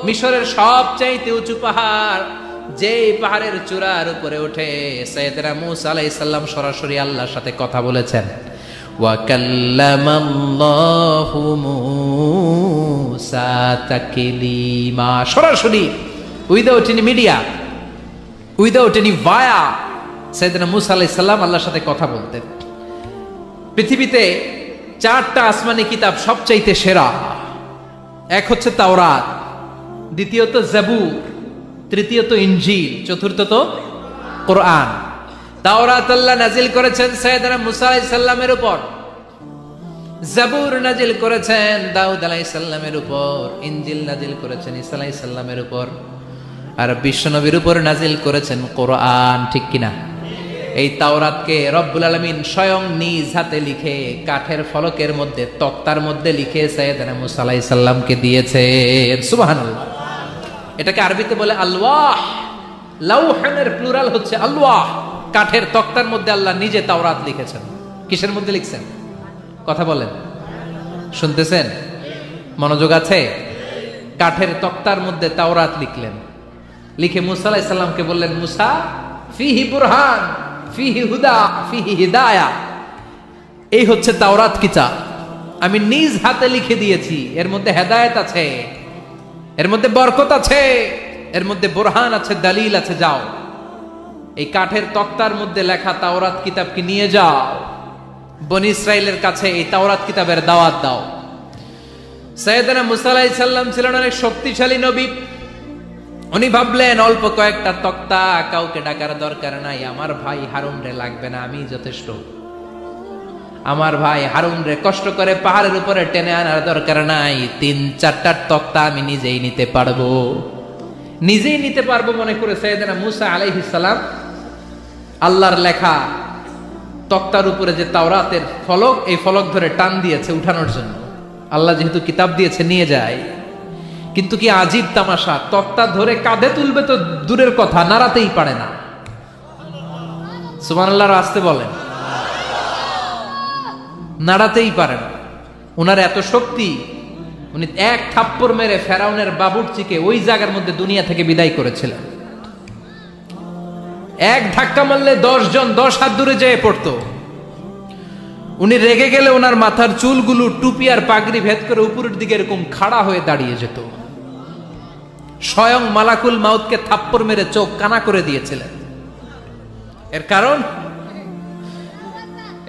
মিশরের সবচাইতে উঁচু পাহাড়, যেই পাহাড়ের চূড়ার উপরে উঠে সাইয়েদনা মূসা আলাইহিস সালাম সরাসরি আল্লাহর সাথে কথা বলেছেন। ওয়া কাল্লামাল্লাহু মূসা তাকলিমা, সরাসরি without any media, without any via সাইয়েদনা মূসা আলাইহিস সালাম আল্লাহর সাথে কথা বলতেন। পৃথিবীতে 4টা আসমানি কিতাব সবচাইতে সেরা। এক হচ্ছে তাওরাত, দ্বিতীয়ত জাবুর, তৃতীয়ত ইনজিল, চতুর্থত কোরআন। তাওরাত আল্লাহ নাজিল করেছেন সাইয়েদনা মূসা আলাইহিস সালামের উপর, জাবুর নাজিল করেছেন দাউদ আলাইহিস সালামের উপর, ইনজিল নাজিল করেছেন ঈসা আলাইহিস সালামের উপর, আর বিশ্বনবীর উপর নাজিল করেছেন কোরআন। ঠিক কিনা? এই তাওরাতকে রব্বুল আলামিন স্বয়ং নিজ হাতে লিখে কাঠের ফলকের মধ্যে, তক্তার মধ্যে লিখে সাইয়েদনা মূসা আলাইহিস সালামকে দিয়েছেন। সুবহানাল্লাহ। এটাকে আরবিতে বলে আলওয়াহ। লাউহানের প্লুরাল হচ্ছে আলওয়াহ। কাঠের তক্তার মধ্যে আল্লাহ নিজে তাওরাত লিখেছেন। কিসের মধ্যে লিখছেন? কথা বলেন, শুনতেছেন? মনোযোগ আছে? কাঠের তক্তার মধ্যে তাওরাত লিখলেন, লিখে মূসা আলাইহিস সালামকে বললেন, মূসা ফিহি বুরহান, ফিহি হুদা, ফিহি হিদায়া। এই হচ্ছে তাওরাত কিতাব, আমি নিজ হাতে লিখে দিয়েছি। এর মধ্যে হেদায়েত আছে, এর মধ্যে বরকত আছে, এর মধ্যে বুরহান আছে, দলিল আছে। যাও এই কাঠের তক্তার মধ্যে লেখা তাওরাত কিতাবকে নিয়ে যাও, বনি ইসরাইলের কাছে এই তাওরাত কিতাবের দাওয়াত দাও। সাইয়েদনা মূসা আলাইহিস সালাম ছিলেন অনেক শক্তিশালী নবী। উনি ভাবলেন অল্প কয়েকটা তক্তা, কাউকে ডাকার দরকার নাই, আমার ভাই হারুন রে লাগবে না, আমি যথেষ্ট। আমার ভাই হারুন রে কষ্ট করে পাহাড়ের উপরে টেনে আনার দরকার নাই, 3-4টা তক্তা আমি নিজেই নিতে পারবো। নিজেই নিতে পারবো মনে করে সাইয়েদনা মূসা আলাইহিস সালাম আল্লাহর লেখা তক্তার উপরে যে তাওরাতের ফলক, এই ফলক ধরে টান দিয়েছে উঠানোর জন্য। আল্লাহ যেহেতু কিতাব দিয়েছে নিয়ে যায়, কিন্তু কি আজীব তামাশা, তক্তা ধরে কাঁধে তুলবে তো দূরের কথা, নাড়াতেই পারে না। সুবহানাল্লাহ, আসতে বলেন। নাড়াতেই পারে না। উনার এত শক্তি, উনি এক থাপ্পড় মেরে ফেরাউনের বাবুর্চিকে ওই জায়গার মধ্যে দুনিয়া থেকে বিদায় করেছিলেন। এক ধাক্কা মারলে 10 জন 10 হাত দূরে যেয়ে পড়তো। উনি রেগে গেলে ওনার মাথার চুলগুলো টুপি আর পাগড়ি ভেদ করে উপরের দিকে এরকম খাড়া হয়ে দাঁড়িয়ে যেত। স্বয়ং মালাকুল মাউতকে থাপ্পড় মেরে চোখ কানা করে দিয়েছিলেন।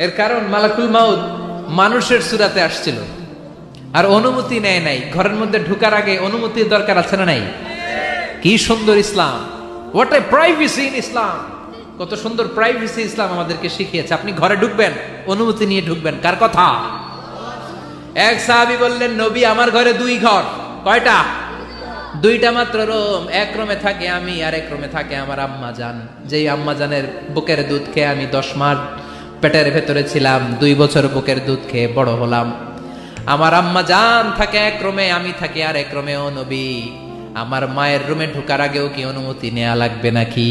এর কারণ মালাকুল মাউত মানুষের সূরাতে আসছিল আর অনুমতি নেয় নাই। ঘরের মধ্যে ঢোকার আগে অনুমতির দরকার আছে না নাই? কি সুন্দর ইসলাম! হোয়াট এ প্রাইভেসি ইন ইসলাম! কত সুন্দর প্রাইভেসি ইসলাম আমাদেরকে শিখিয়েছে। আপনি ঘরে ঢুকবেন, অনুমতি নিয়ে ঢুকবেন। কার কথা? এক সাহাবী বললেন, নবী আমার ঘরে 2 ঘর। কয়টা? 2টা মাত্র রুম। এক রুমে থাকে আমি, আর এক রুমে থাকে আমার আম্মা জান। যেই আম্মা জানের বুকের দুধ খেয়ে আমি 10 মাস পেটের ভেতরে ছিলাম, 2 বছর বুকের দুধ খেয়ে বড় হলাম। আমার আম্মা জান থাকে এক রুমে, আমি থাকি আর এক রুমে। ও নবী, আমার মায়ের রুমে ঢোকার আগেও কি অনুমতি নেওয়া লাগবে নাকি?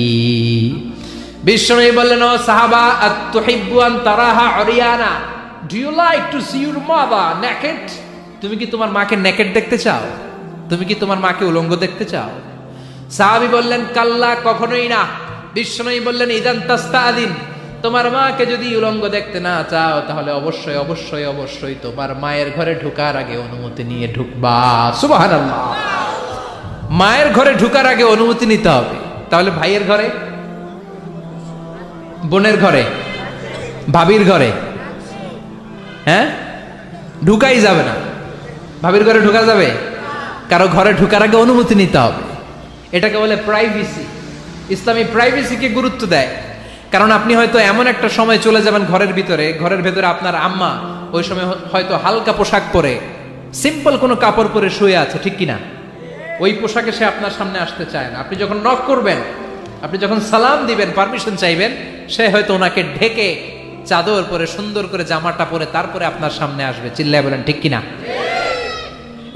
বিশ্বনবী বললেন, ও সাহাবা, আতুহিব্বু আন তারাহা উরিয়ানা, do you like to see your mother naked? তুমি কি তোমার মাকে নেকেড দেখতে চাও? তুমি কি তোমার মাকে উলঙ্গ দেখতে চাও? সাহাবী বললেন, কাল্লা, কখনোই না। বিশ্বনবী বললেন, ইদান তাস্তাদিন, তোমার মাকে যদি উলঙ্গ দেখতে না চাও তাহলে অবশ্যই অবশ্যই অবশ্যই তোমার মায়ের ঘরে ঢোকার আগে অনুমতি নিয়ে ঢুকবা। সুবহানাল্লাহ। মায়ের ঘরে ঢোকার আগে অনুমতি নিতে হবে। তাহলে ভাইয়ের ঘরে, বোনের ঘরে, ভাবির ঘরে হ্যাঁ ঢুকাই যাবে না। ভাবির ঘরে ঢোকা যাবে? কারো ঘরে ঢোকার আগে অনুমতি নিতে হবে। এটাকে বলে প্রাইভেসি। ইসলামী প্রাইভেসিকে গুরুত্ব দেয়। কারণ আপনি হয়তো এমন একটা সময় চলে যাবেন ঘরের ভেতরে আপনার আম্মা ওই সময় হয়তো হালকা পোশাক পরে, সিম্পল কোনো কাপড় পরে শুয়ে আছে, ঠিক কিনা? ওই পোশাকে সে আপনার সামনে আসতে চায় না। আপনি যখন নক করবেন, আপনি যখন সালাম দিবেন, পারমিশন চাইবেন, সে হয়তো ওনাকে ঢেকে চাদর পরে সুন্দর করে জামাটা পরে তারপরে আপনার সামনে আসবে। চিল্লায় বলেন ঠিক কিনা?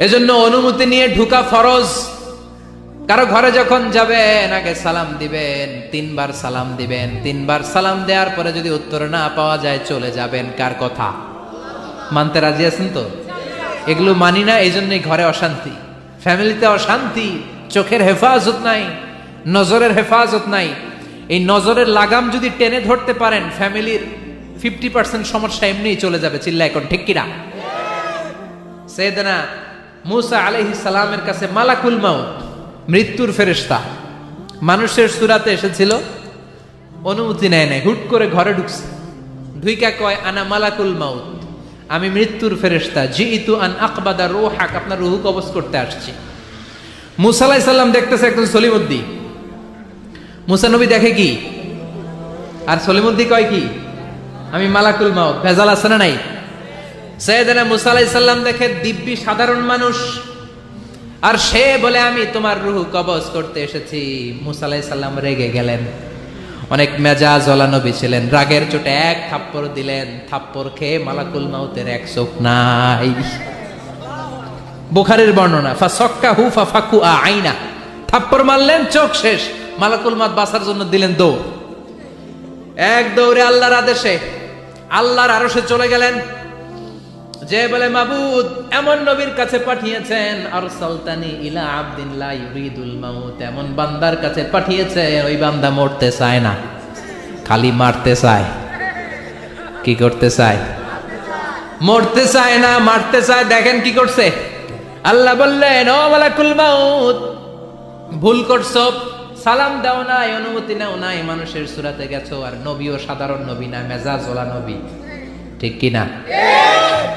এজন্য অনুমতি নিয়ে ঢুকা ফরজ। কারো ঘরে যখন যাবেন আগে সালাম দিবেন, 3 বার সালাম দিবেন। 3 বার সালাম দেওয়ার পরে যদি উত্তর না পাওয়া যায় চলে যাবেন। কার কথা? মানতে রাজি আছেন তো? এগুলো মানি না, এই জন্যই ঘরে অশান্তি। ফ্যামিলিতে অশান্তি, চোখের হেফাজত নাই, নজরের হেফাজত নাই। এই নজরের লাগাম যদি টেনে ধরতে পারেন, ফ্যামিলির 50% সমস্যা এমনিই চলে যাবে। চিল্লা এখন ঠিক কিনা? সাইয়েদনা মূসা আলাইহিস সালামের কাছে মালাকুল মাউত, মৃত্যুর ফেরেশতা, মানুষের সূরাতে এসেছিল, অনুমতি নেয় নাই, হুট করে ঘরে ঢুকছে, ঢুইকা কয় আনা মালাকুল মাউত, আমি মৃত্যুর ফেরেশতা, জিইতু আন আকবাদা রূহাক, আপনার রূহ কবজ করতে আসছি। মূসা আলাইহিস সালাম দেখতেছে একজন সলিমুদ্দি। মূসা নবী দেখে কি, আর সলিমুদ্দি কয় কি, আমি মালাকুল মাউত। ভেজাল আছে না নাই? সাইয়েদনা মূসা আলাইহিস সালাম দেখে দিব্যি সাধারণ মানুষ, আর সে বলে আমি তোমার রূহ কবজ করতে এসেছি। মূসা আলাইহিস সালাম রেগে গেলেন, অনেক মেজাজ ওয়ালা নবী ছিলেন, রাগের চোটে এক থাপ্পড় দিলেন, থাপ্পড় খেয়ে মালাকুল মাউতের এক চোখ নাই। বুখারীর বর্ণনা, ফাসাক্কাহু ফাফাকুআ আইনা, থাপ্পড় মারলেন, চোখ শেষ। মালাকুল মাউত বাঁচার জন্য দিলেন দৌড়, এক দৌড়ে আল্লাহর আদেশে আল্লাহর আরশে চলে গেলেন। যে বলে মাবুদ এমন নবীর কাছে পাঠিয়েছেন, আরসালতানি ইলা আবদিন লা ইউরিদুল মাউত, এমন বান্দার কাছে পাঠিয়েছে ওই বান্দা মরতে চায় না, খালি মারতে চায়। কি করতে চায়? মরতে চায় না, মারতে চায়। দেখেন কি করছে আল্লাহ, বললেন ও মালাকুল মাউত, ভুল করছো, সালাম দাও নাই, অনুমতি নাও নাই, মানুষের সূরাতে গেছো, আর নবীও সাধারণ নবী না, মেজাজ ওয়ালা নবী। ঠিক কিনা?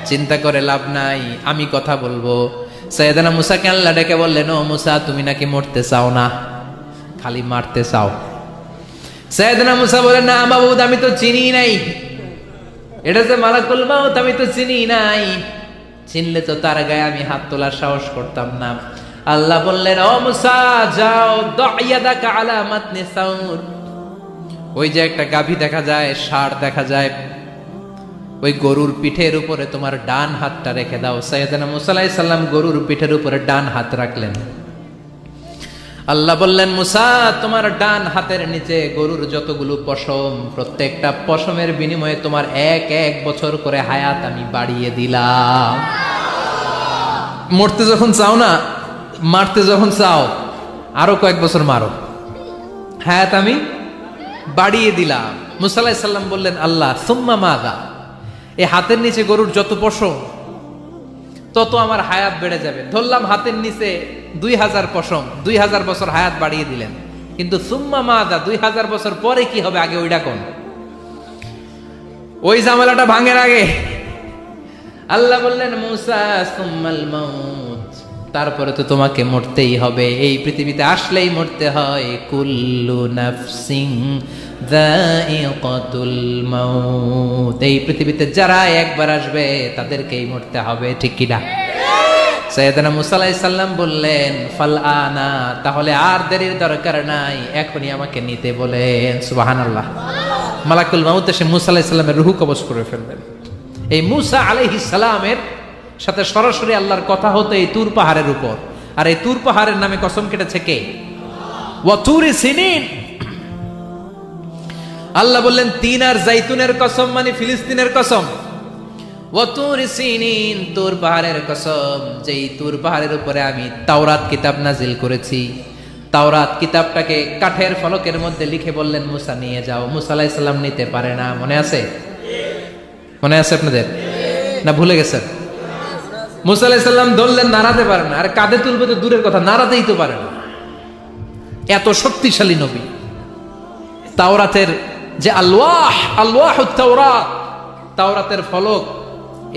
চিন্তা করে লাভ নাই, আমি কথা বলবো। সাইয়েদনা মূসাকে আল্লাহ ডেকে বললেন, ও মূসা, তুমি নাকি মরতে চাও না, খালি মারতে চাও। সাইয়েদনা মূসা বলেন, না মাবুদ, আমি তো চিনি নাই, এটা যে মালাকুল মাউত আমি তো চিনি নাই, চিনলে তো তার গায়ে আমি হাত তোলার সাহস করতাম না। আল্লাহ বললেন, ও মূসা যাও, দাইয়াদাকা আলা মাতনি সাউর, ওই যে একটা গাভী দেখা যায়, ষাঁড় দেখা যায়, ওই গরুর পিঠের উপরে তোমার ডান হাতটা রেখে দাও। সাইয়েদনা মূসা আলাইহিস সালাম গরুর পিঠের উপরে ডান হাত রাখলেন। আল্লাহ বললেন, মূসা তোমার ডান হাতের নিচে গরুর যতগুলো পশম, প্রত্যেকটা পশমের বিনিময়ে তোমার এক বছর করে হায়াত আমি বাড়িয়ে দিলাম। মরতে যখন চাও না, মারতে যখন চাও, আরো কয়েক বছর মারো, হায়াত আমি বাড়িয়ে দিলাম। মূসা আলাইহিস সালাম বললেন, আল্লাহ সুম্মা মাযা, এই হাতের নিচে গরুর যত পশম তত আমার হায়াত বেড়ে যাবে। ধরলাম হাতের নিচে 2000 পশম, 2000 বছর হায়াত বাড়িয়ে দিলেন, কিন্তু সুম্মা মাযা, 2000 বছর পরে কি হবে, আগে ওইটা কোন, ওই ঝামেলাটা ভাঙের আগে। আল্লাহ বললেন, মূসা সুম্মাল মাউত, তারপরে তো তোমাকে মরতেই হবে, এই পৃথিবীতে আসলেই মরতে হয়। কুল্লু নাফসিন যায়িকাতুল মাউত, এই পৃথিবীতে যারা একবার আসবে তাদেরকেই মরতে হবে। ঠিক কিনা? সাইয়েদনা মূসা আলাইহিস সালাম বললেন, ফাল আনা, তাহলে আর দেরির দরকার নাই, এখনই আমাকে নিতে বলেন। সুবহানাল্লাহ। মালাকুল মাউত এসে মূসা আলাইহিস সালামের রূহ কবজ করে ফেলবেন। এই মূসা আলাইহিস সালামের সাথে সরাসরি আল্লাহর কথা হতো এই তুর পাহাড়ের উপর, আর এই তুর পাহাড়ের নামে কসম কেটেছে কে? ওয়া তুরি সিনিন। আল্লাহ বললেন, তিন আর জাইতুনের কসম, মানে ফিলিস্তিনের কসম। ওয়া তুরি সিনিন, তুর পাহাড়ের কসম, যেই তুর পাহাড়ের উপরে আমি তাওরাত কিতাব নাজিল করেছি। তাওরাত কিতাবটাকে কাঠের ফলকের মধ্যে লিখে বললেন, মূসা নিয়ে যাও। মূসা আলাইহিস সালাম নিতে পারে না, মনে আছে? মনে আছে আপনাদের না ভুলে গেছেন? মূসা আলাইহিস সালাম ধরলেন, নাড়াতে পারে না, আর কাঁধে তুলবে তো দূরের কথা, নাড়াতেই তো পারে না, এত শক্তিশালী নবী। তাওরাতের যে আলওয়াহুত তাওরাত, তাওরাতের ফলক,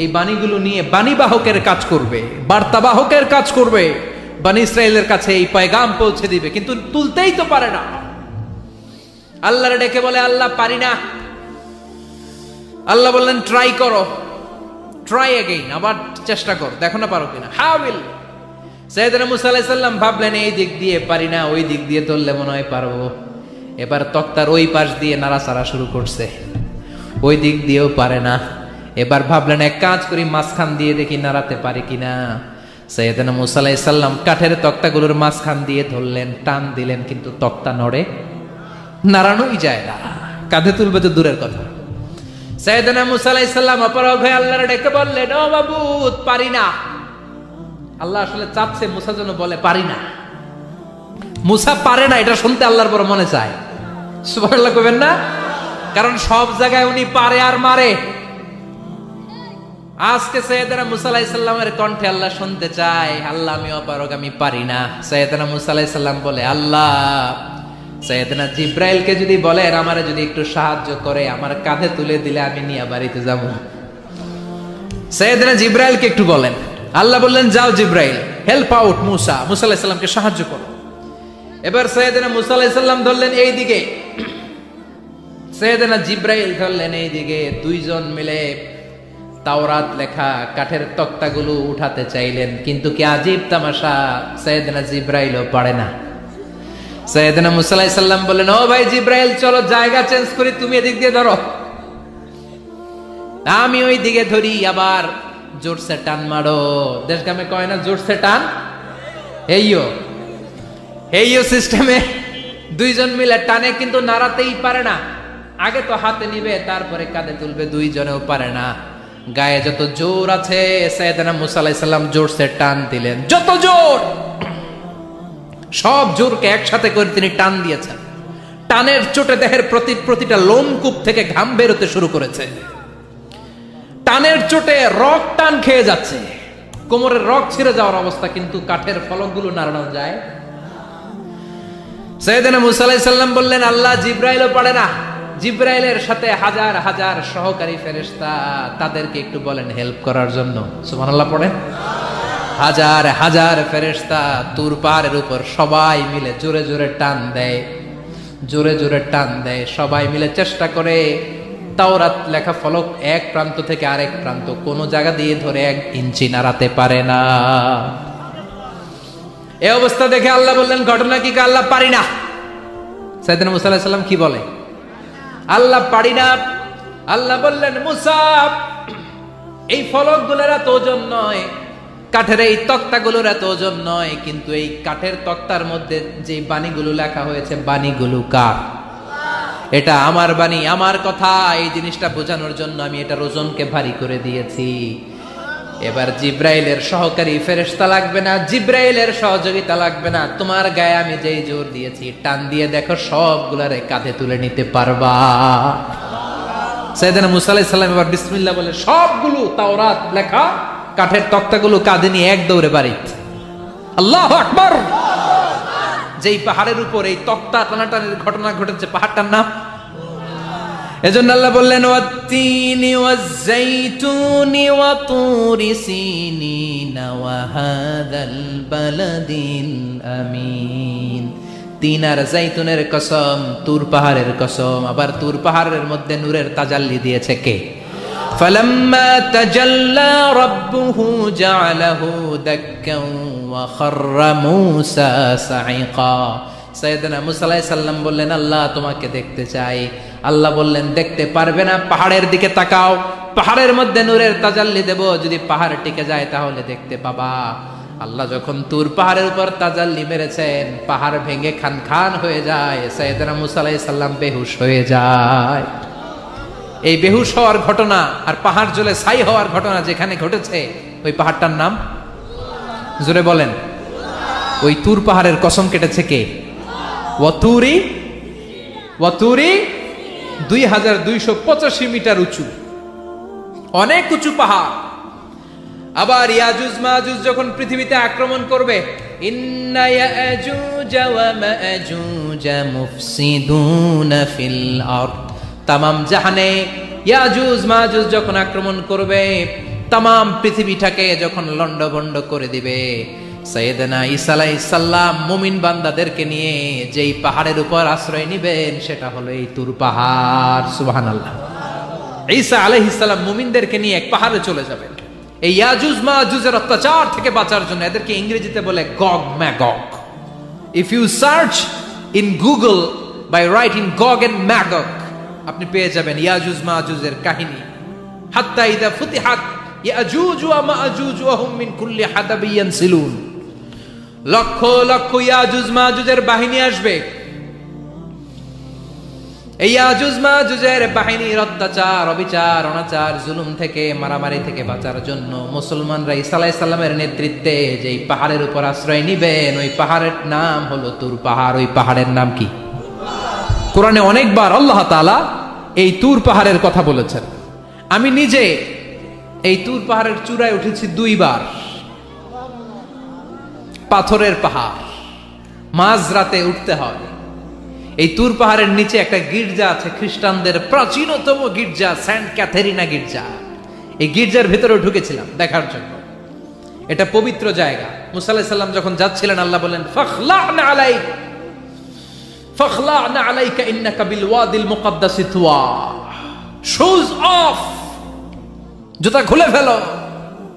এই বাণীগুলো নিয়ে বাণীবাহকের কাজ করবে, বার্তাবাহকের কাজ করবে, বনী ইসরাইলের কাছে এই পয়গাম পৌঁছে দিবে, কিন্তু তুলতেই তো পারে না। আল্লাহর ডেকে বলে, আল্লাহ পারি না। আল্লাহ বললেন, ট্রাই করো, ট্রাই এগেইন, আবার চেষ্টা কর, দেখো না পারো কিনা। হাউইল। সাইয়েদনা মূসা আলাইহিস সালাম ভাবলেন, এই দিক দিয়ে পারি না, ওই দিক দিয়ে ধরলে মনে হয় পারবো। এবার তক্তার ওই পাশ দিয়ে নাড়াচাড়া শুরু করছে, ওই দিক দিয়েও পারে না। এবার ভাবলেন, এক কাজ করি, মাঝখান দিয়ে দেখি নাড়াতে পারি কিনা। সাইয়েদনা মূসা আলাইহিস সালাম কাঠের তক্তাগুলোর মাঝখান দিয়ে ধরলেন, টান দিলেন, কিন্তু তক্তা নড়ে, নাড়ানোই যায় না, কাঁধে তুলবে তো দূরের কথা। সাইয়েদনা মূসা আলাইহিস সালাম অপরাগ হয়ে আল্লাহর ডেকে বললেন, ও মাবুদ পারি না। আল্লাহ আসলে চাচ্ছে মুসা যেন বলে পারি না। মুসা পারে না এটা শুনতে আল্লাহর বড় মনে চায়। সুবহানাল্লাহ কইবেন না? কারণ সব জায়গায় উনি পারে আর মারে। আজকে সৈয়দনা মুসা আলাইহিস সালামের কণ্ঠে আল্লাহ শুনতে চায়, আল্লাহ আমি অপারগ, আমি পারি না। সৈয়দনা মুসা আলাইহিস সালাম বলে, আল্লাহ সৈয়দনা জিব্রাইলকে যদি বলেন আমারে যদি একটু সাহায্য করে, আমার কাঁধে তুলে দিলে আমি নিয়ে বাড়িতে যাব। সৈয়দনা জিব্রাইলকে একটু বলেন। আল্লাহ বললেন, যাও জিব্রাইল, হেল্প আউট মুসা, মুসা আলাইহিস সালামকে সাহায্য করো। এবার সৈয়দনা মুসা আলাইহিস সালাম ধরলেন এই দিকে, সৈয়দনা জিব্রাইল ধরলেন এই দিকে। দুইজন মিলে তাওরাত লেখা কাঠের তক্তাগুলো উঠাতে চাইলেন, কিন্তু কি আজীব তামাশা, সৈয়দনা জিব্রাইলও পারে না। সৈয়দনা মুসা আলাইহিস সালাম বললেন, ও ভাই জিব্রাইল, চলো জায়গা চেঞ্জ করি, তুমি এদিক দিয়ে ধরো, আমি ওই দিকে ধরি, আবার জোরসে টান মারো। দেশগ্রামে কয় না জোরসে টান, এইও সিস্টেমে দুইজন মিলে টানে, কিন্তু নাড়াতেই পারে না। আগে তো হাতে নিবে, তারপরে কাঁধে তুলবে, দুইজনেও পারে না। গায়ে যত জোর আছে সৈয়দনা মুসা আলাইহিস সালাম জোরসে টান দিলেন, যত জোর, সব জোরকে একসাথে করে তিনি টান দিয়েছেন। টানের চোটে দেহের প্রতিটা লোমকূপ থেকে ঘাম বেরোতে শুরু করেছে। টানের চোটে রক টান খেয়ে যাচ্ছে, কোমরের রক ছিঁড়ে যাওয়ার অবস্থা, কিন্তু কাঠের ফলকগুলো নাড়ানো যায়। সৈয়দনা মুসা আলাইহিস সালাম বললেন, আল্লাহ জিব্রাইলও পারে না। জিব্রাইলের সাথে হাজার হাজার সহকারী ফেরেশতা, তাদেরকে একটু বলেন হেল্প করার জন্য। সুবহানাল্লাহ পড়েন। হাজার হাজার ফেরেশতা তুর পাহাড়ের উপর সবাই মিলে জোরে জোরে টান দেয়, জোরে জোরে টান দেয়। সবাই মিলে চেষ্টা করে তাওরাত লেখা ফলক এক প্রান্ত থেকে আরেক প্রান্ত কোনো জায়গা দিয়ে ধরে 1 ইঞ্চি নাড়াতে পারে না। এই অবস্থা দেখে আল্লাহ বললেন, ঘটনা কি? আল্লাহ পারি না। সাইয়েদনা মুসা আলাইহিস সালাম কি বলে? আল্লাহ পারি না। আল্লাহ বললেন, মুসা, এই ফলকগুলোর এত ওজন নয়, কাঠের এই তক্তাগুলোর এত ওজন নয়, কিন্তু এই কাঠের তক্তার মধ্যে যে বাণীগুলো লেখা হয়েছে, বাণীগুলো কার? এটা আমার বাণী, আমার কথা। এই জিনিসটা বোঝানোর জন্য আমি এটার ওজনকে ভারী করে দিয়েছি। এবার জিব্রাইলের সহকারী ফেরেশতা লাগবে না, জিব্রাইলের সহযোগিতা লাগবে না। তোমার গায়ে আমি যেই জোর দিয়েছি, টান দিয়ে দেখো সবগুলারে কাঁধে তুলে নিতে পারবা। সাইয়েদনা মুসা আলাইহিস সালাম এবার বিসমিল্লাহ বলে সবগুলো তাওরাত লেখা কাঠের তক্তাগুলো কাঁধে নিয়ে এক দৌড়ে বাড়িতে। আল্লাহু আকবার। যেই পাহাড়ের উপর এই তক্তা টানাটানির ঘটনা ঘটেছে, পাহাড়টার নাম, এজন্য আল্লাহ বললেন, ওয়াত-তিনি ওয়াজ-যাইতুনি ওয়া তুরি সিনিনা ওয়া হাযাল বালাদিল আমিন। তিন আর যাইতুনের কসম, তুর পাহাড়ের কসম। আবার তুর পাহাড়ের মধ্যে নূরের তাজাল্লি দিয়েছে কে? ফালাম্মা তাজাল্লা রাব্বুহু জাআলাহু দাক্কান ওয়া খাররা মূসা সাঈকা। সাইয়েদনা মুসা আলাইহিস সালাম বললেন, আল্লাহ তোমাকে দেখতে চাই। আল্লাহ বললেন, দেখতে পারবে না, পাহাড়ের দিকে তাকাও, পাহাড়ের মধ্যে নূরের তাজাল্লি দেব, যদি পাহাড় টিকে যায় তাহলে দেখতে পাবা। আল্লাহ যখন তুর পাহাড়ের উপর তাজাল্লি মেরেছেন, পাহাড় ভেঙে খান খান হয়ে যায়, সাইয়েদনা মুসা আলাইহিস সালাম বেহুশ হয়ে যায়। এই বেহুশ হওয়ার ঘটনা আর পাহাড় জ্বলে ছাই হওয়ার ঘটনা যেখানে ঘটেছে, ওই পাহাড়টার নাম জোরে বলেন। ওই তুর পাহাড়ের কসম কেটেছে কে? ওয়াতুরি 2285 মিটার উঁচু, অনেক উঁচু পাহাড়। আবার ইয়াজুজ মাজুজ যখন পৃথিবীতে আক্রমণ করবে, ইন্না ইয়াজুজ ওয়া মাজুজ মুফসিদুনা ফিল আরদ, তামাম জাহানে ইয়াজুজ মাজুজ যখন আক্রমণ করবে, তামাম পৃথিবীটাকে যখন লন্ডভন্ড করে দিবে, সাইয়েদনা ঈসা আলাইহিস সালাম মুমিন বান্দাদেরকে নিয়ে যেই পাহাড়ের উপর আশ্রয় নেবেন, সেটা হলো এই তুর পাহাড়। সুবহানাল্লাহ। ঈসা আলাইহিস সালাম মুমিনদেরকে নিয়ে এক পাহাড়ে চলে যাবেন। এই ইয়াজুজ মাজুজের অত্যাচার থেকে বাঁচার জন্য, এদেরকে ইংরেজিতে বলে Gog Magog. If you search in Google by writing Gog and Magog, আপনি পেয়ে যাবেন ইয়াজুজ মাজুজের কাহিনী। হাত্তা ইযা ফুতিহাত ইয়াজুজ ওয়া মাজুজ ওয়া হুম মিন কুল্লি হাদাবিন ইয়ানসিলুন, লক্ষ লক্ষ ইয়াজুজ মাজুজের বাহিনী আসবে। এই ইয়াজুজ মাজুজের বাহিনীর অত্যাচার, অবিচার, অনাচার, জুলুম থেকে, মারামারি থেকে বাঁচার জন্য মুসলমানরা ঈসা আলাইহিস সালামের নেতৃত্বে যেই পাহাড়ের উপর আশ্রয় নিবেন, ওই পাহাড়ের নাম হলো তুর পাহাড়। ওই পাহাড়ের নাম কি? কোরআনে অনেকবার আল্লাহ তাআলা এই তুর পাহাড়ের কথা বলেছেন। আমি নিজে এই তুর পাহাড়ের চূড়ায় উঠেছি 2 বার। পাথরের পাহাড়, মাঝরাতে উঠতে হয়। এই তুর পাহাড়ের নিচে একটা গির্জা আছে, খ্রিস্টানদের প্রাচীনতম গির্জা, সেন্ট ক্যাথেরিনা গির্জা। এই গির্জার ভেতরে ঢুকেছিলাম দেখার জন্য। এটা পবিত্র জায়গা। মুসা আলাইহিস সালাম যখন যাচ্ছিলেন, আল্লাহ বলেন ফাখলা'না আলাইক ফাখলা'না আলাইকা ইন্নাকা বিল ওয়াদিল মুকাদ্দাসি তুয়া। শুজ অফ, জুতা খুলে ফেলো।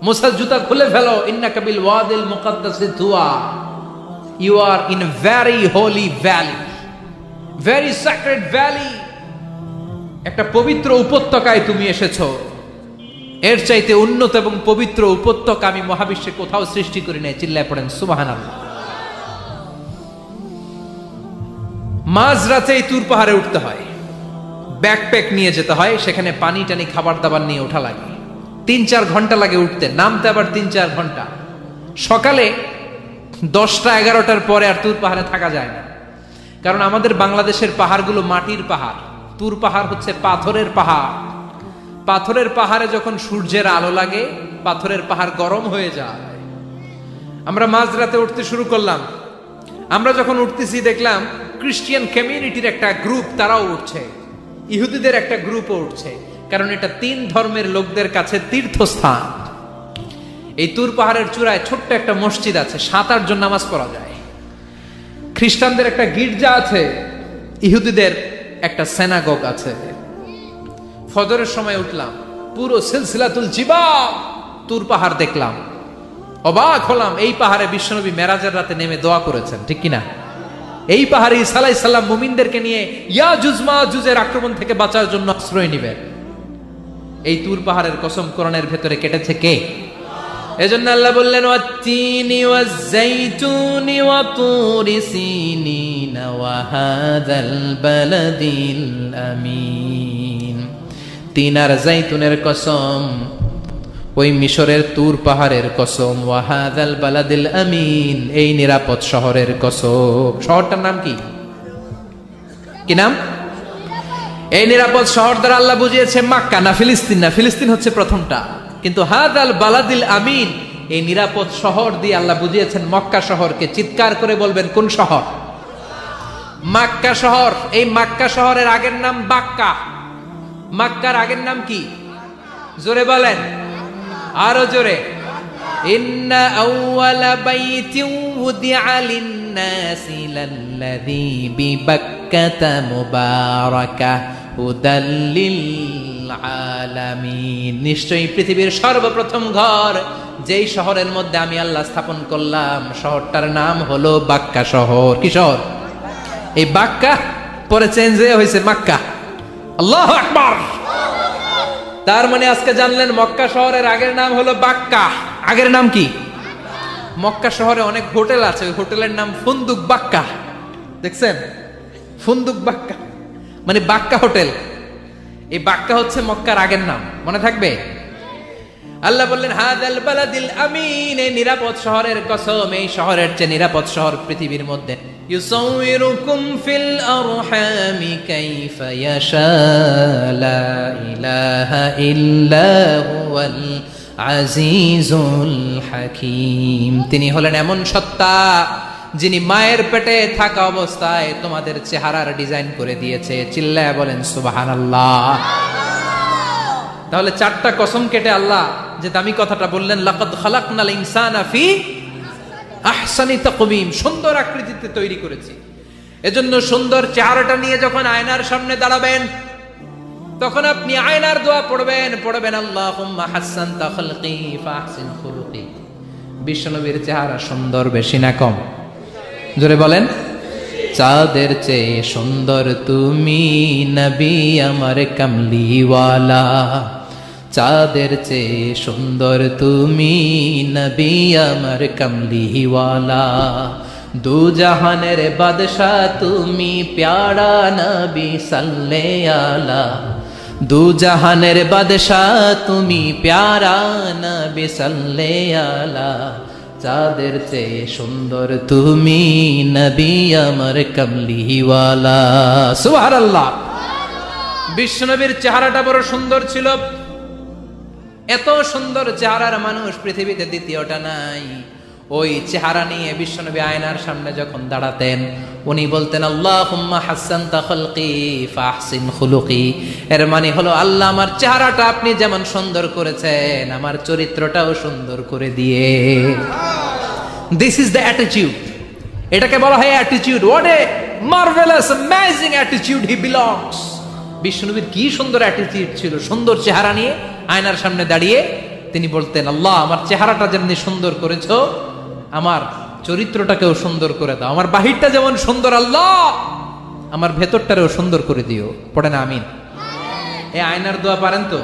মুসা জুতা খুলে ফেলো। ইন্নাকা বিল ওয়াদিল মুকাদ্দাসি তুয়া। You are in a very holy valley, very sacred valley. একটা পবিত্র উপত্যকায় তুমি এসেছো। এর চাইতে উন্নত এবং পবিত্র উপত্যকা আমি মহাবিশ্বে কোথাও সৃষ্টি করি নাই। চিল্লায় পড়েন সুবহানাল্লাহ। মাঝরাতে তুর পাহাড়ে উঠতে হয়, ব্যাকপ্যাক নিয়ে যেতে হয়, সেখানে পানি টানি খাবার দাবার নিয়ে ওঠা লাগে। 3-4 ঘন্টা লাগে উঠতে, নামতে আবার 3-4 ঘন্টা। সকালে 10টা-11টার পরে আর তুর পাহাড়ে থাকা যায় না, কারণ আমাদের বাংলাদেশের পাহাড়গুলো মাটির পাহাড়, তুর পাহাড় হচ্ছে পাথরের পাহাড়। পাথরের পাহাড়ে যখন সূর্যের আলো লাগে, পাথরের পাহাড় গরম হয়ে যায়। আমরা মাঝরাতে উঠতে শুরু করলাম। আমরা যখন উঠতেছি দেখলাম ক্রিশ্চিয়ান কমিউনিটির একটা গ্রুপ, তারাও উঠছে, ইহুদিদের একটা গ্রুপও উঠছে, কারণ এটা 3 ধর্মের লোকদের কাছে তীর্থস্থান। এই তুর পাহাড়ের চূড়ায় ছোট্ট একটা মসজিদ আছে, 7-8 জন নামাজ পড়া যায়। খ্রিস্টানদের একটা গির্জা আছে, ইহুদিদের একটা সিনাগগ আছে। ফজরের সময় উঠলাম, পুরো সিলসিলাতুল জিবাল তুর পাহাড় দেখলাম, অবাক হলাম। এই পাহাড়ে বিশ্বনবী মেরাজের রাতে নেমে দোয়া করেছেন, ঠিক কিনা? এই পাহাড়ে ঈসা আলাইহিস সালাম মুমিনদেরকে নিয়ে ইয়াজুজ মাজুজের আক্রমণ থেকে বাঁচার জন্য আশ্রয় নেবেন। এই তুর পাহাড়ের কসম কোরআনের ভেতরে কেটেছে কে? এজন্য আল্লাহ বললেন ওয়াত-তিনি ওয়াজ-যাইতুনি ওয়া তুরি সিনিন ওয়া হাযাল বালাদিল আমিন। তিন আর যাইতুনের কসম, ওই মিশরের তুর পাহাড়ের কসম, ওয়া হাযাল বালাদিল আমিন, এই নিরাপদ শহরের কসম। শহরটার নাম কি? কি নাম? এই নিরাপদ শহর দ্বারা আল্লাহ বুঝিয়েছে মক্কা, না ফিলিস্তিন না। ফিলিস্তিন হচ্ছে প্রথমটা, কিন্তু হাযাল বালাদিল আমিন, এই নিরাপদ শহর দিয়ে আল্লাহ বুঝিয়েছেন মক্কা শহরকে। চিৎকার করে বলবেন কোন শহর? মক্কা শহর। এই মক্কা শহরের আগের নাম বাক্কা। মক্কার আগের নাম কি? জোরে বলেন, আরো জোরে। ইন্না আউওয়ালা বাইতিন উদিআ লিন-নাসি লাল্লাযী বিবাক্কাতা মুবারাকা হুদাল লিল আলামিন। নিশ্চয়ই পৃথিবীর সর্বপ্রথম ঘর যেই শহরের মধ্যে আমি আল্লাহ স্থাপন করলাম, শহরটার নাম হলো বাক্কা শহর। কি শহর? এই বাক্কা পরে চেঞ্জ হয়ে হয়েছে মক্কা। আল্লাহু আকবার। তার মানে আজকে জানলেন মক্কা শহরের আগের নাম হলো বাক্কা। আগের নাম কি? মক্কা শহরে অনেক হোটেল আছে, ওই হোটেলের নাম ফুন্দুক বাক্কা। দেখছেন? ফুন্দুক বাক্কা মানে বাক্কা হোটেল। এই বাক্কা হচ্ছে মক্কার আগের নাম, মনে থাকবে? আল্লাহ বললেন হাযাল বালাদিল আমিন, এই নিরাপদ শহরের কসম, এই শহরের চেয়ে নিরাপদ শহর পৃথিবীর মধ্যে। ইউসাউইরুকুম ফিল আরহামি কাইফা ইয়াশা লা ইলাহা ইল্লা হুয়াল আজিজুল হাকীম। তিনি হলেন এমন সত্তা যিনি মায়ের পেটে থাকা অবস্থায় তোমাদের চেহারার ডিজাইন করে দিয়েছে। চিল্লায়া বলেন সুবহানাল্লাহ। তাহলে 4টা কসম কেটে আল্লাহ যে দামি কথাটা বললেন, লাকাদ খালাকনাল ইনসানা ফি আহসানি তাকওয়িম, সুন্দর আকৃতিতে তৈরি করেছি। এজন্য সুন্দর চেহারাটা নিয়ে যখন আয়নার সামনে দাঁড়াবেন, তখন আপনি আয়নার দোয়া পড়বেন আল্লাহুম্মা হাসসানতা খালকি ফাহসিন খুলুকি। বিশ্বনবীর চেহারা সুন্দর বেশি না কম? জোরে বলেন। চাঁদের চেয়ে সুন্দর তুমি নবী আমার কামলিওয়ালা, চাঁদের চেয়ে সুন্দর তুমি নবী আমার কামলিওয়ালা। দু জাহানের বাদশাহ তুমি প্যারা নবী সাল্লে আলা, দু জাহানের বাদশাহ তুমি প্যারা নবী সাল্লে আলা, চাঁদের চেয়ে সুন্দর তুমি নবী আমার কমলিওয়ালা। সুবহানাল্লাহ। বিশ্বনবীর চেহারাটা বড় সুন্দর ছিল, এত সুন্দর চেহারার মানুষ পৃথিবীতে দ্বিতীয়টা নাই। ওই চেহারা নিয়ে বিশ্বনবী আয়নার সামনে যখন দাঁড়াতেন উনি বলতেন আল্লাহুম্মা হাসসানতা খালকি ফাহসিন খুলুকি। এর মানে হলো আল্লাহ আমার চেহারাটা আপনি যেমন সুন্দর করেছেন আমার চরিত্রটাও সুন্দর করে দিয়ে। দিস ইজ দ্য অ্যাটিটিউড, এটাকে বলা হয় attitude. What a marvellous amazing attitude he belongs. বিশ্বনবীর কি সুন্দর অ্যাটিটিউড ছিল, সুন্দর চেহারা নিয়ে আয়নার সামনে দাঁড়িয়ে তিনি বলতেন আল্লাহ আমার চেহারাটা যেমনি সুন্দর করেছো আমার চরিত্রটাকেও সুন্দর করে দাও, আমার বাহিরটা যেমন সুন্দর আল্লাহ আমার ভেতরটারেও সুন্দর করে দিও। পড়েন আমিন। এই আয়নার দোয়া পারেন তো?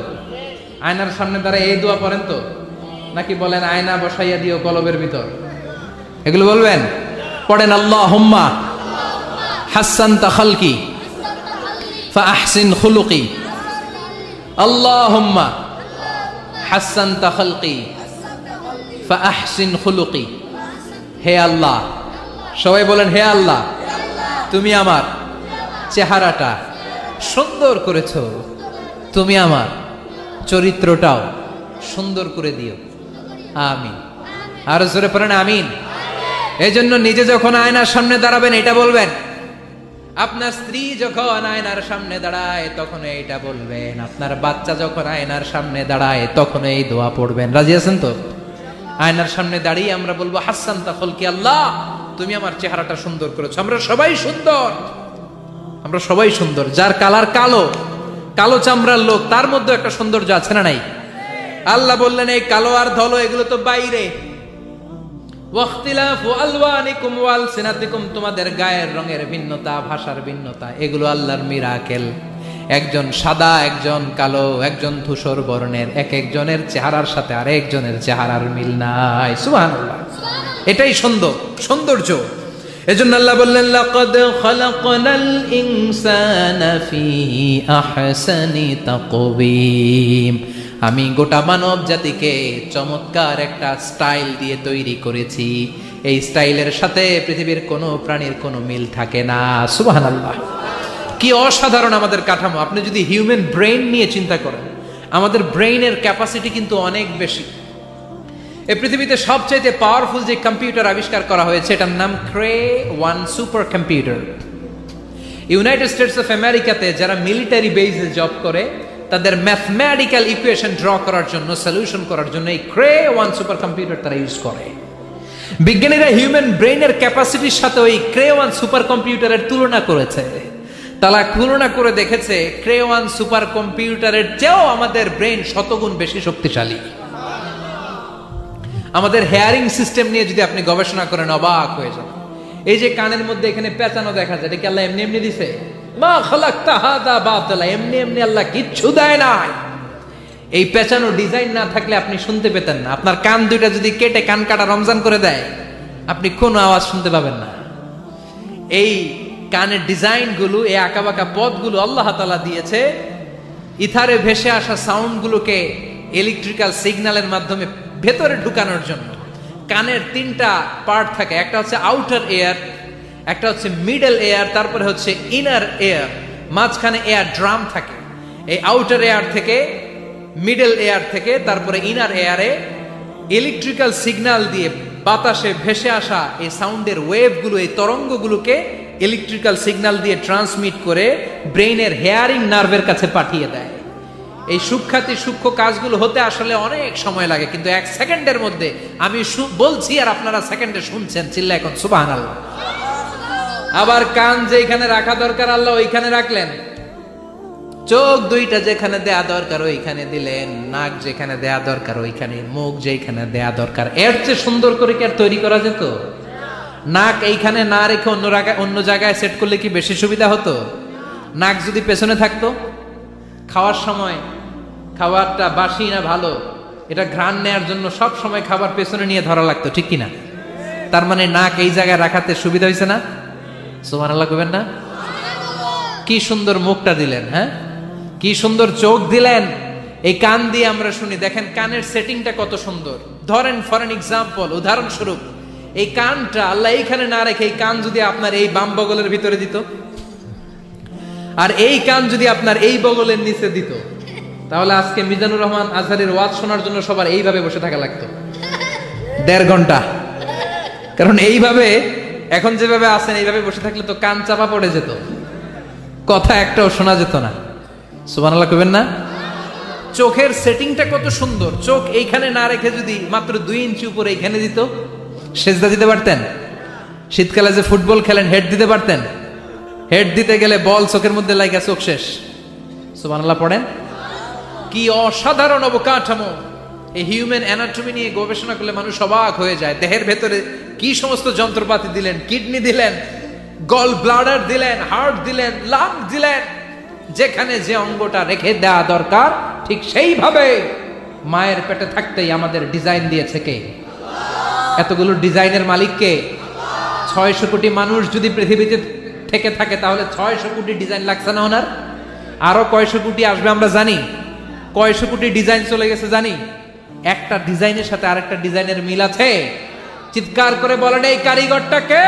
আয়নার সামনে দাঁড়ায় এই দোয়া পড়েন তো? নাকি বলেন আয়না বসাইয়া দিও কলবের ভিতর? এগুলো বলবেন? পড়েন আল্লাহুম্মা হাসসানতা খালকি ফাহসিন খুলুকি, আল্লাহুম্মা হাসসানতা খালকি ফাহসিন খুলুকি। হে আল্লাহ, সবাই বলেন হে আল্লাহ তুমি আমার চেহারাটা সুন্দর করেছো, তুমি আমার চরিত্রটাও সুন্দর করে দিও। আমিন। আর জোরে পড়েন আমিন। এই জন্য নিজে যখন আয়নার সামনে দাঁড়াবেন এটা বলবেন, আপনার স্ত্রী যখন আয়নার সামনে দাঁড়ায় তখন এইটা বলবেন, আপনার বাচ্চা যখন আয়নার সামনে দাঁড়ায় তখন এই দোয়া পড়বেন। রাজি আছেন তো? আয়নার সামনে দাঁড়িয়ে আমরা বলবো হাসসানতা খালকি, আল্লাহ তুমি আমার চেহারাটা সুন্দর করেছো। আমরা সবাই সুন্দর, আমরা সবাই সুন্দর। যার কালার কালো, কালো চামড়ার লোক, তার মধ্যে একটা সৌন্দর্য আছে না নাই? আল্লাহ বললেন এই কালো আর ধলো এগুলো তো বাইরে, ওয়াখতিলাফু আলওয়ানিকুম ওয়া আলসিনাতিকুম, তোমাদের গায়ের রঙের ভিন্নতা, ভাষার ভিন্নতা, এগুলো আল্লাহর মিরাকেল। একজন সাদা, একজন কালো, একজন ধূসর বর্ণের, এক একজনের চেহারার সাথে আরেকজনের চেহারার মিল নাই। সুবহানাল্লাহ। এটাই সৌন্দর্য। এজন্য আল্লাহ বললেন লাকাদ খালাকনাল ইনসানা ফি আহসানি তাকওয়িম, আমি গোটা মানব জাতিকে চমৎকার একটা স্টাইল দিয়ে তৈরি করেছি। এই স্টাইলের সাথে পৃথিবীর কোনো প্রাণীর কোনো মিল থাকে না। সুবহানাল্লাহ। কি অসাধারণ আমাদের কাঠামো। আপনি যদি হিউম্যান ব্রেইন নিয়ে চিন্তা করেন, আমাদের ব্রেইনের ক্যাপাসিটি কিন্তু অনেক বেশি। এই পৃথিবীতে সবচেয়ে পাওয়ারফুল যে কম্পিউটার আবিষ্কার করা হয়েছে এটার নাম Cray one super computer. United States of আমেরিকাতে যারা মিলিটারি বেসে জব করে তাদের ম্যাথমেটিক্যাল ইকুয়েশন ড্র করার জন্য, সলিউশন করার জন্য এই ক্রে-1 সুপার কম্পিউটার তারা ইউজ করে। বিজ্ঞানীরা হিউম্যান ব্রেইনের ক্যাপাসিটির সাথে ওই ক্রে-1 সুপার কম্পিউটারের তুলনা করেছে। তারা তুলনা করে দেখেছে ক্রে-1 সুপার কম্পিউটারের চেয়েও আমাদের ব্রেইন শতগুণ বেশি শক্তিশালী। আমাদের হেয়ারিং সিস্টেম নিয়ে যদি আপনি গবেষণা করেন অবাক হয়ে যান। এই যে কানের মধ্যে এখানে পেঁচানো দেখা যায়, এটা কি আল্লাহ এমনি এমনি দিছে? মা খালাকতা হাদা বাতিলা, এমনি এমনি আল্লাহ কিচ্ছু দেয় নাই। এই পেঁচানো ডিজাইন না থাকলে আপনি শুনতে পেতেন না। আপনার কান দুইটা যদি কেটে কান কাটা রমজান করে দেয় আপনি কোনো আওয়াজ শুনতে পাবেন না। এই কানের ডিজাইন গুলো, এই আঁকাবাঁকা পথগুলো আল্লাহ তাআলা দিয়েছে ইথারে ভেসে আসা সাউন্ড গুলোকে ইলেকট্রিক্যাল সিগন্যালের মাধ্যমে ভেতরে ঢুকানোর জন্য। কানের তিনটা পার্ট থাকে, একটা হচ্ছে আউটার এয়ার, একটা হচ্ছে মিডল এয়ার, তারপরে হচ্ছে ইনার এয়ার, মাঝখানে এয়ার ড্রাম থাকে। এই আউটার এয়ার থেকে, মিডল এয়ার থেকে তারপরে ইনার এয়ারে ইলেকট্রিক্যাল সিগন্যাল দিয়ে বাতাসে ভেসে আসা এই সাউন্ডের ওয়েভগুলো, এই তরঙ্গগুলোকে ইলেকট্রিক্যাল সিগন্যাল দিয়ে ট্রান্সমিট করে ব্রেইনের হেয়ারিং নার্ভের কাছে পাঠিয়ে দেয়। এই সূক্ষ্ম কাজগুলো হতে আসলে অনেক সময় লাগে, কিন্তু এক সেকেন্ডের মধ্যে আমি বলছি আর আপনারা সেকেন্ডে শুনছেন। চিল্লা এখন সুবহানাল্লাহ। আবার কান যেখানে রাখা দরকার আল্লাহ ওইখানে রাখলেন, চোখ দুইটা যেখানে দেয়া দরকার ওইখানে দিলেন, নাক যেখানে দেয়া দরকার ওইখানে, মুখ যেখানে দেয়া দরকার। এর চেয়ে সুন্দর করে কি আর তৈরি করা যেত? নাক এইখানে না রেখে অন্য জায়গায় সেট করলে কি বেশি সুবিধা হতো? নাক যদি পেছনে থাকতো, খাওয়ার সময় খাবারটা বাসি না ভালো এটা ঘ্রাণ নেয়ার জন্য সব সময় খাবার পেছনে নিয়ে ধরা লাগতো, ঠিক কিনা? তার মানে নাক এই জায়গায় রাখাতে সুবিধা হয়েছে না? সুবহানাল্লাহ কইবেন না? কি সুন্দর মুখটা দিলেন, হ্যাঁ কি সুন্দর চোখ দিলেন। এই কান দিয়ে আমরা শুনি, দেখেন কানের সেটিংটা কত সুন্দর। ধরেন ফর এন এক্সাম্পল, উদাহরণস্বরূপ এই কানটা আল্লাহ এইখানে না রেখে এই কান যদি আপনার এই বাম বগলের ভিতরে দিত, আর এই কান যদি আপনার এই বগলের নিচে দিত, তাহলে আজকে মিজানুর রহমান আজহারের ওয়াজ শোনার জন্য সবার এইভাবে বসে থাকা লাগতো 1.5 ঘন্টা। কারণ এইভাবে এখন যেভাবে আছেন এইভাবে বসে থাকলে তো কান চাপা পড়ে যেত, কথা একটাও শোনা যেত না। সুবহানাল্লাহ কইবেন না? চোখের সেটিংটা কত সুন্দর। চোখ এইখানে না রেখে যদি মাত্র 2 ইঞ্চি উপরে এইখানে দিত, সেজদা দিতে পারতেন? শীতকালে যে ফুটবল খেলেন, হেড দিতে পারতেন? হেড দিতে গেলে বল চোখের মধ্যে লাগা চোখ শেষ। সুবহানাল্লাহ পড়েন। কি অসাধারণ অবকাঠামো! এই হিউম্যান অ্যানাটমি নিয়ে গবেষণা করলে মানুষ অবাক হয়ে যায়। দেহের ভেতরে কি সমস্ত যন্ত্রপাতি দিলেন, কিডনি দিলেন, গল ব্লাডার দিলেন, হার্ট দিলেন, লাং দিলেন। যেখানে যে অঙ্গটা রেখে দেওয়া দরকার ঠিক সেইভাবে মায়ের পেটে থাকতেই আমাদের ডিজাইন দিয়েছে কে? এতগুলো ডিজাইনের মালিক কে? 600 কোটি মানুষ যদি পৃথিবীতে থেকে থাকে তাহলে 600 কোটি ডিজাইন লাগছে না ওনার? আরো কয়শো কোটি আসবে আমরা জানি। কয়শো কোটি ডিজাইন চলে গেছে জানি। একটা ডিজাইনের সাথে আরেকটা ডিজাইনের মিল আছে। চিৎকার করে বলেন এই কারিগরটা কে?